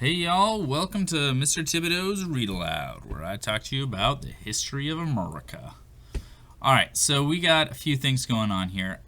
Hey y'all, welcome to Mr. Thibodeau's Read Aloud, where I talk to you about the history of America. Alright, so we got a few things going on here.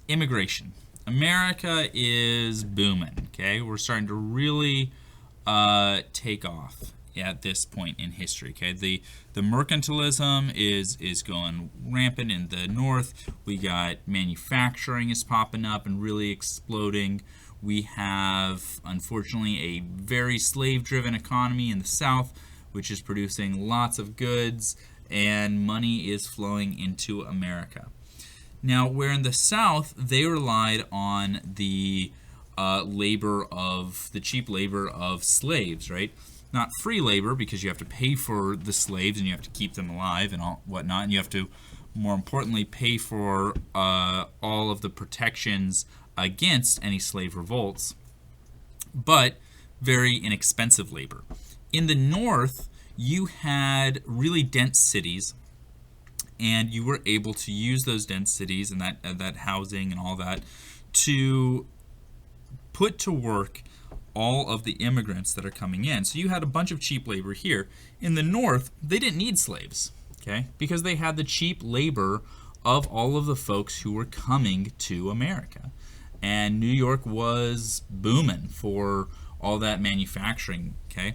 Immigration. America is booming, okay? We're starting to really take off at this point in history, okay? The mercantilism is going rampant in the north. We got manufacturing is popping up and really exploding. We have, unfortunately, a very slave-driven economy in the South, which is producing lots of goods, and money is flowing into America. Now, where in the South, they relied on the cheap labor of slaves, right? Not free labor, because you have to pay for the slaves, and you have to keep them alive and all whatnot, and you have to, more importantly, pay for all of the protections against any slave revolts, but very inexpensive labor. In the North, you had really dense cities, and you were able to use those dense cities and that housing and all that to put to work all of the immigrants that are coming in. So you had a bunch of cheap labor here. In the North, they didn't need slaves, okay, because they had the cheap labor of all of the folks who were coming to America. And New York was booming for all that manufacturing, okay?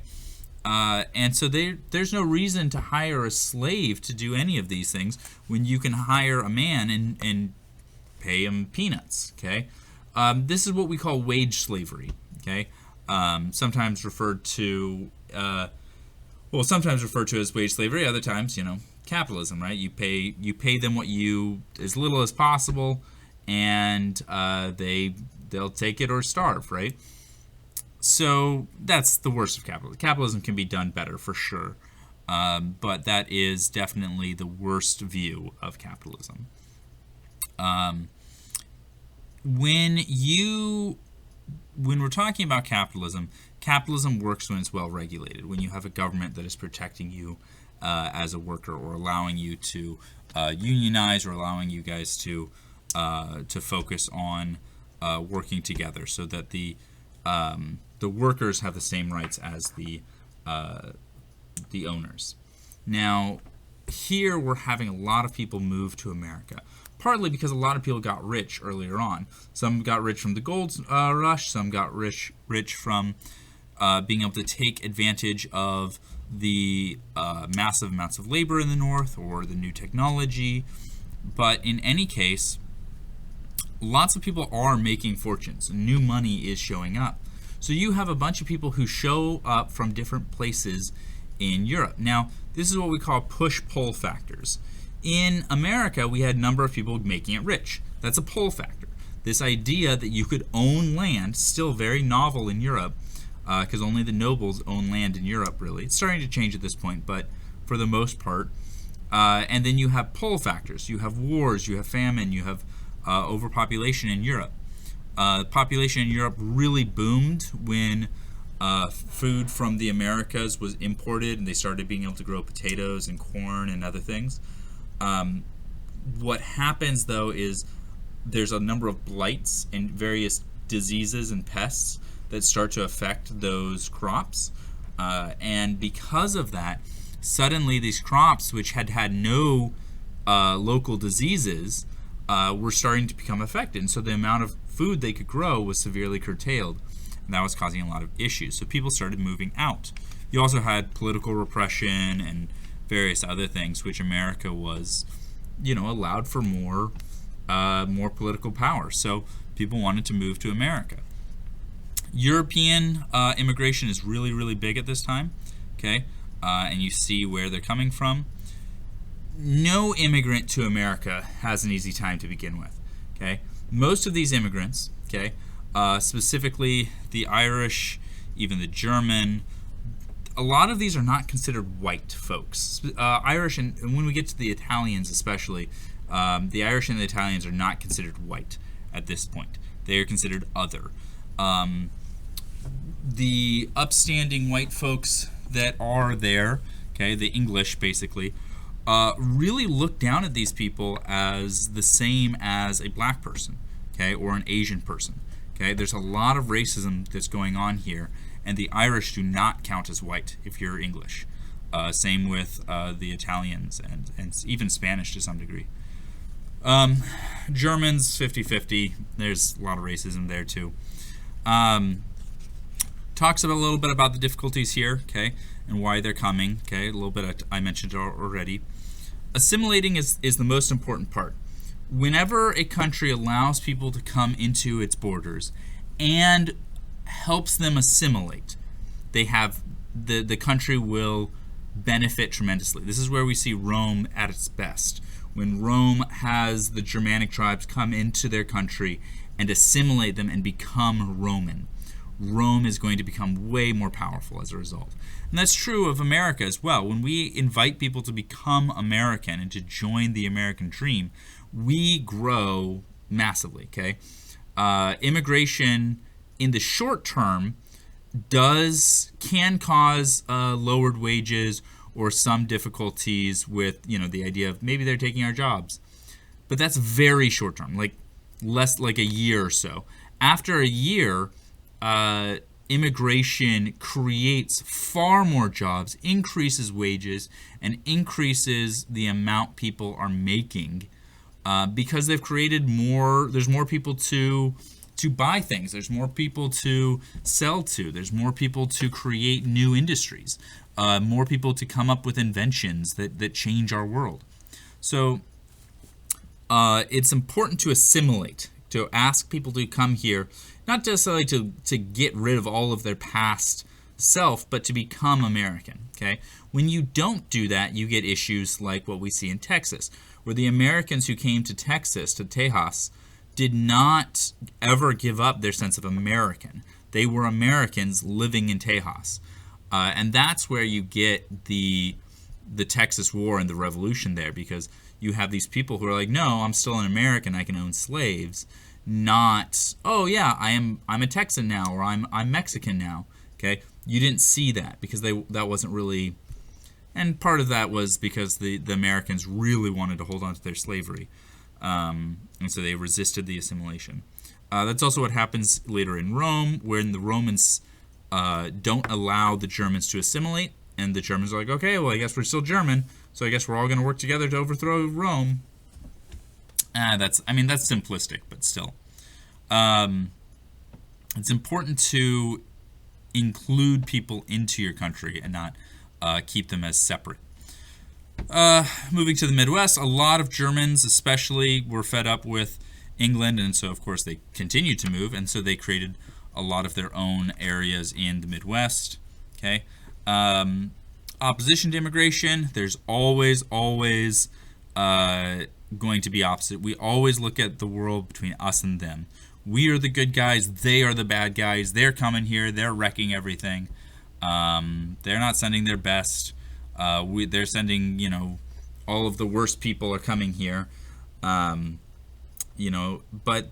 And so there's no reason to hire a slave to do any of these things when you can hire a man and pay him peanuts, okay? This is what we call wage slavery, okay? Sometimes referred to as wage slavery, other times, capitalism, right? You pay them as little as possible, and they'll take it or starve, right? So that's the worst of capitalism. Capitalism can be done better for sure, but that is definitely the worst view of capitalism. When we're talking about capitalism, capitalism works when it's well regulated. When you have a government that is protecting you as a worker, or allowing you to unionize, or allowing you guys to focus on working together, so that the workers have the same rights as the owners. Now, here we're having a lot of people move to America, partly because a lot of people got rich earlier on. Some got rich from the gold rush. Some got rich from being able to take advantage of the massive amounts of labor in the North, or the new technology. But in any case, lots of people are making fortunes. New money is showing up. So you have a bunch of people who show up from different places in Europe. Now, this is what we call push-pull factors. In America, we had a number of people making it rich. That's a pull factor. This idea that you could own land, still very novel in Europe, because only the nobles own land in Europe, really. It's starting to change at this point, but for the most part. And then you have pull factors. You have wars, you have famine, you have overpopulation in Europe. Population in Europe really boomed when food from the Americas was imported, and they started being able to grow potatoes and corn and other things. What happens, though, is there's a number of blights and various diseases and pests that start to affect those crops. And because of that, suddenly these crops, which had no local diseases, were starting to become affected. And so the amount of food they could grow was severely curtailed, and that was causing a lot of issues. So people started moving out. You also had political repression and various other things, which America was, allowed for more political power. So people wanted to move to America. European immigration is really, really big at this time, okay? And you see where they're coming from. No immigrant to America has an easy time to begin with, okay? Most of these immigrants, okay, specifically the Irish, even the German, a lot of these are not considered white folks. Irish, and when we get to the Italians especially, the Irish and the Italians are not considered white at this point. They are considered other. The upstanding white folks that are there, okay, the English basically, really look down at these people as the same as a black person, okay, or an Asian person. Okay, there's a lot of racism that's going on here, and the Irish do not count as white if you're English. Same with the Italians and even Spanish to some degree. Germans, 50-50. There's a lot of racism there too. Talks about a little bit about the difficulties here, okay, and why they're coming, okay, a little bit I mentioned already. Assimilating is the most important part. Whenever a country allows people to come into its borders and helps them assimilate, they have the country will benefit tremendously. This is where we see Rome at its best. When Rome has the Germanic tribes come into their country and assimilate them and become Roman, Rome is going to become way more powerful as a result. And that's true of America as well. When we invite people to become American and to join the American dream, we grow massively, okay? Immigration in the short term can cause lowered wages or some difficulties with, the idea of maybe they're taking our jobs. But that's very short term, like less like a year or so. After a year, immigration creates far more jobs, increases wages, and increases the amount people are making because they've created more. There's more people to buy things. There's more people to sell to. There's more people to create new industries. More people to come up with inventions that change our world. So it's important to assimilate, to ask people to come here, not necessarily to get rid of all of their past self, but to become American, okay? When you don't do that, you get issues like what we see in Texas, where the Americans who came to Texas, to Tejas, did not ever give up their sense of American. They were Americans living in Tejas. And that's where you get the Texas War and the revolution there, because you have these people who are like, no, I'm still an American, I can own slaves. Not, oh yeah, I'm a Texan now, or I'm Mexican now. Okay, you didn't see that because that wasn't really, and part of that was because the Americans really wanted to hold on to their slavery, and so they resisted the assimilation. That's also what happens later in Rome, when the Romans don't allow the Germans to assimilate, and the Germans are like, okay, well, I guess we're still German, so I guess we're all going to work together to overthrow Rome. That's simplistic, but still. It's important to include people into your country and not keep them as separate. Moving to the Midwest, a lot of Germans especially were fed up with England, and so of course they continued to move, and so they created a lot of their own areas in the Midwest. Okay. Opposition to immigration, there's always going to be opposite. We always look at the world between us and them. We are the good guys, they are the bad guys. They're coming here, they're wrecking everything. They're not sending their best. They're sending, all of the worst people are coming here. But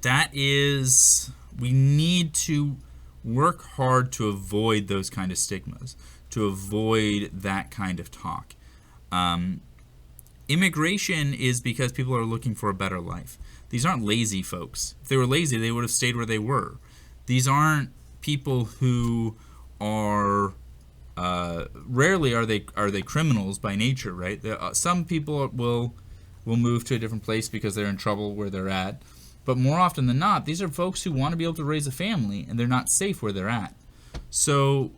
that is, we need to work hard to avoid those kind of stigmas, to avoid that kind of talk. Immigration is because people are looking for a better life. These aren't lazy folks. If they were lazy, they would have stayed where they were. These aren't people who are rarely are they criminals by nature, right? Some people will move to a different place because they're in trouble where they're at, but more often than not, these are folks who want to be able to raise a family and they're not safe where they're at. So,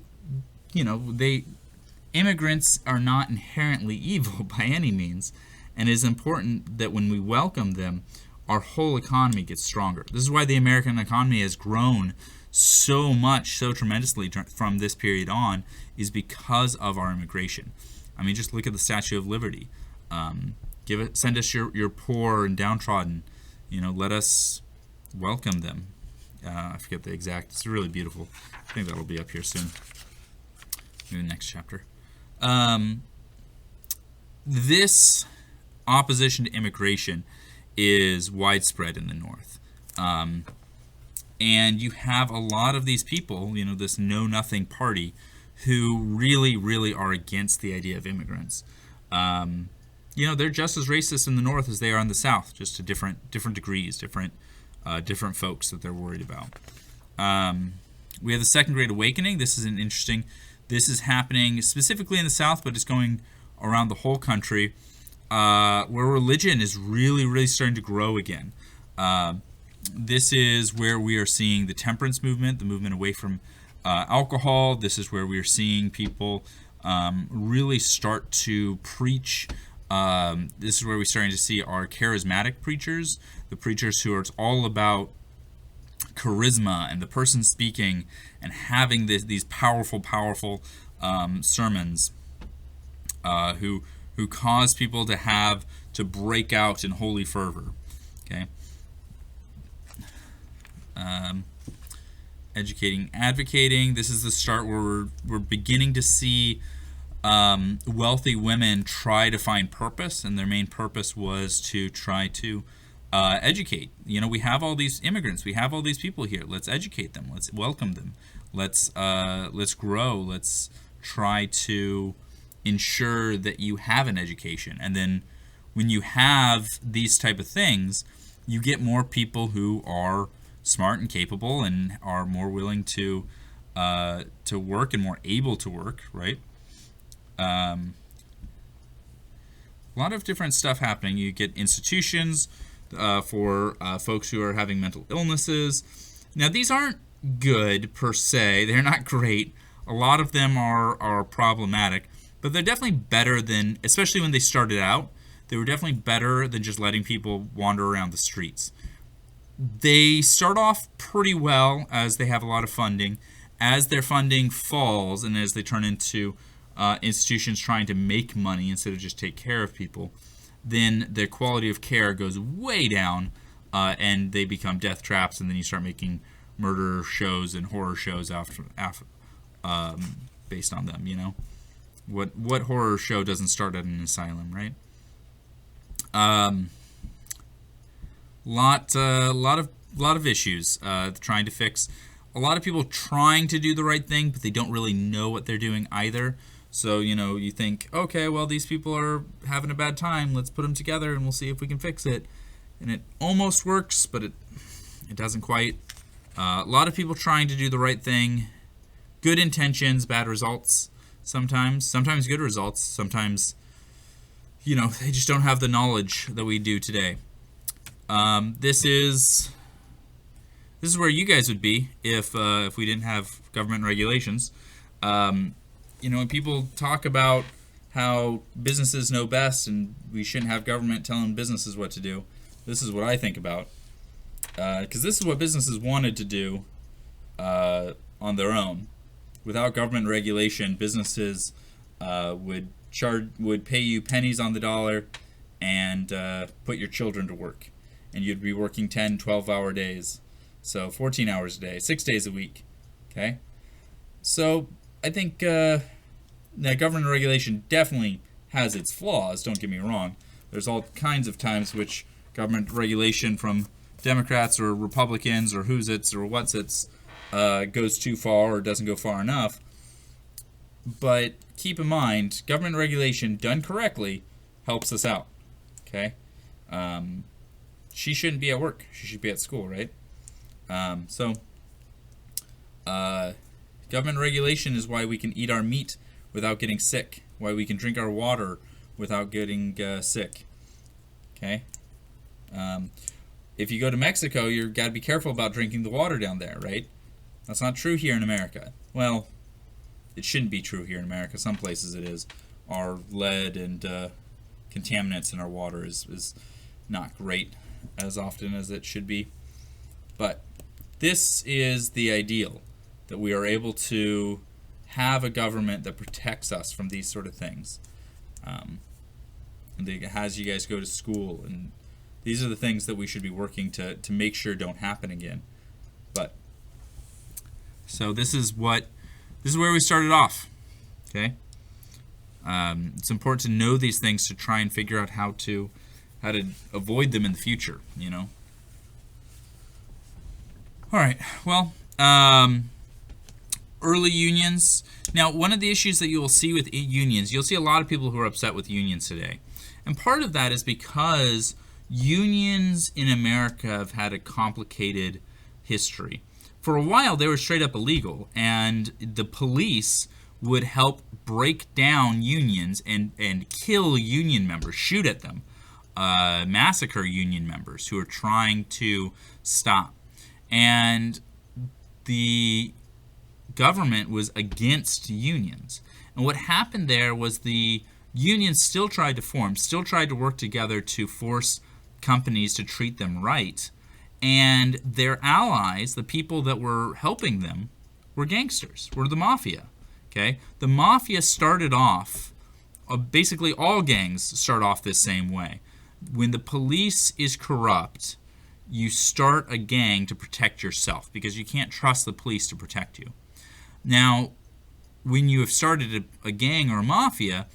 immigrants are not inherently evil by any means, and it is important that when we welcome them, our whole economy gets stronger. This is why the American economy has grown so much, so tremendously from this period on, is because of our immigration. I mean, just look at the Statue of Liberty. Send us your poor and downtrodden. Let us welcome them. I forget the exact. It's really beautiful. I think that'll be up here soon. Maybe the next chapter. This opposition to immigration is widespread in the North. And you have a lot of these people, this know-nothing party, who really, really are against the idea of immigrants. They're just as racist in the North as they are in the South, just to different degrees, different folks that they're worried about. We have the Second Great Awakening. This is this is happening specifically in the South, but it's going around the whole country, where religion is really, really starting to grow again. This is where we are seeing the temperance movement, the movement away from alcohol. This is where we are seeing people really start to preach. This is where we're starting to see our charismatic preachers, the preachers who are all about charisma and the person speaking and having these powerful sermons, who cause people to break out in holy fervor. Okay. Educating, advocating. This is the start where we're beginning to see wealthy women try to find purpose, and their main purpose was to try to educate. We have all these immigrants, we have all these people here. Let's educate them. Let's welcome them. Let's grow. Let's try to ensure that you have an education. And then when you have these type of things, you get more people who are smart and capable and are more willing to work and more able to work, right? A lot of different stuff happening. You get institutions for folks who are having mental illnesses. Now, these aren't good per se. They're not great. A lot of them are problematic, but they're definitely better than, especially when they started out, they were definitely better than just letting people wander around the streets. They start off pretty well as they have a lot of funding. As their funding falls and as they turn into institutions trying to make money instead of just take care of people, then their quality of care goes way down, and they become death traps, and then you start making murder shows and horror shows based on them. What horror show doesn't start at an asylum, right? Lot of issues trying to fix. A lot of people trying to do the right thing, but they don't really know what they're doing either. So, you think, okay, well, these people are having a bad time. Let's put them together and we'll see if we can fix it. And it almost works, but it doesn't quite. A lot of people trying to do the right thing. Good intentions, bad results sometimes. Sometimes good results. Sometimes, they just don't have the knowledge that we do today. This is where you guys would be if we didn't have government regulations. When people talk about how businesses know best and we shouldn't have government telling businesses what to do, this is what I think about. Because this is what businesses wanted to do on their own. Without government regulation, businesses would pay you pennies on the dollar and put your children to work. And you'd be working 10, 12-hour days. So 14 hours a day, 6 days a week. Okay? So I think that government regulation definitely has its flaws, don't get me wrong. There's all kinds of times which government regulation from Democrats or Republicans or who's-its or what's-its goes too far or doesn't go far enough. But keep in mind, government regulation done correctly helps us out. Okay? She shouldn't be at work. She should be at school, right? Government regulation is why we can eat our meat without getting sick, why we can drink our water without getting sick. Okay? If you go to Mexico, you've got to be careful about drinking the water down there, right? That's not true here in America. Well, it shouldn't be true here in America. Some places it is. Our lead and contaminants in our water is not great as often as it should be. But this is the ideal, that we are able to have a government that protects us from these sort of things. And that has you guys go to school, and these are the things that we should be working to make sure don't happen again. But so this is where we started off. Okay? It's important to know these things to try and figure out how to avoid them in the future, All right, well, early unions. Now, one of the issues that you will see with unions, you'll see a lot of people who are upset with unions today. And part of that is because unions in America have had a complicated history. for a while they were straight up illegal, and the police would help break down unions and kill union members, shoot at them, massacre union members who are trying to stop. And the government was against unions. And what happened there was the unions still tried to form, still tried to work together to force companies to treat them right. And their allies, the people that were helping them, were gangsters, were the mafia. Okay? The mafia started off, basically all gangs start off this same way. When the police is corrupt, you start a gang to protect yourself because you can't trust the police to protect you. Now, when you have started a gang or a mafia,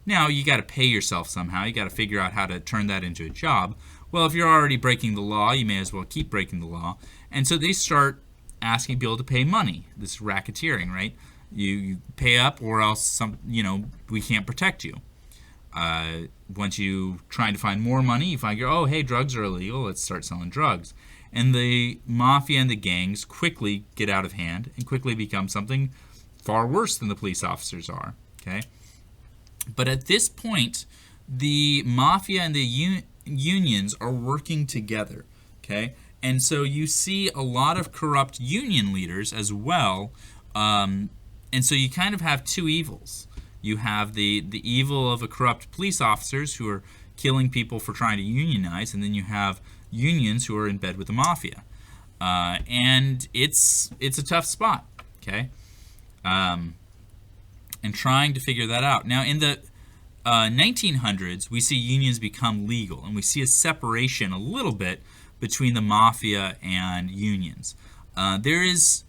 now you got to pay yourself somehow. You got to figure out how to turn that into a job. Well, if you're already breaking the law, you may as well keep breaking the law. And so they start asking people to pay money. This racketeering, right? You pay up, or else we can't protect you. Once you trying to find more money, you find hey, drugs are illegal. Let's start selling drugs. And the mafia and the gangs quickly get out of hand and quickly become something far worse than the police officers are. Okay, but at this point, the mafia and the unions are working together. Okay, and so you see a lot of corrupt union leaders as well. And so you kind of have two evils. You have the evil of a corrupt police officers who are killing people for trying to unionize, and then you have unions who are in bed with the mafia. And it's a tough spot, okay? And trying to figure that out. Now, in the 1900s, we see unions become legal, and we see a separation a little bit between the mafia and unions. There is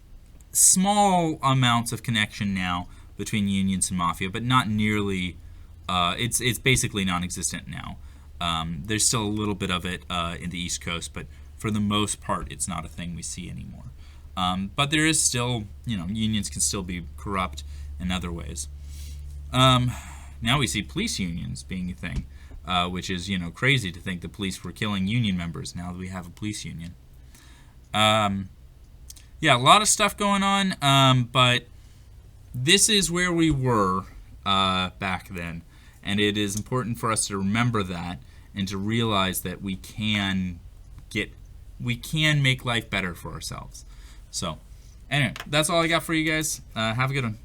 small amounts of connection now between unions and mafia, but not nearly. It's basically non-existent now. There's still a little bit of it in the East Coast, but for the most part, it's not a thing we see anymore. But there is still, unions can still be corrupt in other ways. Now we see police unions being a thing, which is, crazy to think the police were killing union members now that we have a police union. Yeah, a lot of stuff going on, but this is where we were back then, and it is important for us to remember that and to realize that we can make life better for ourselves. So, anyway, that's all I got for you guys. Have a good one.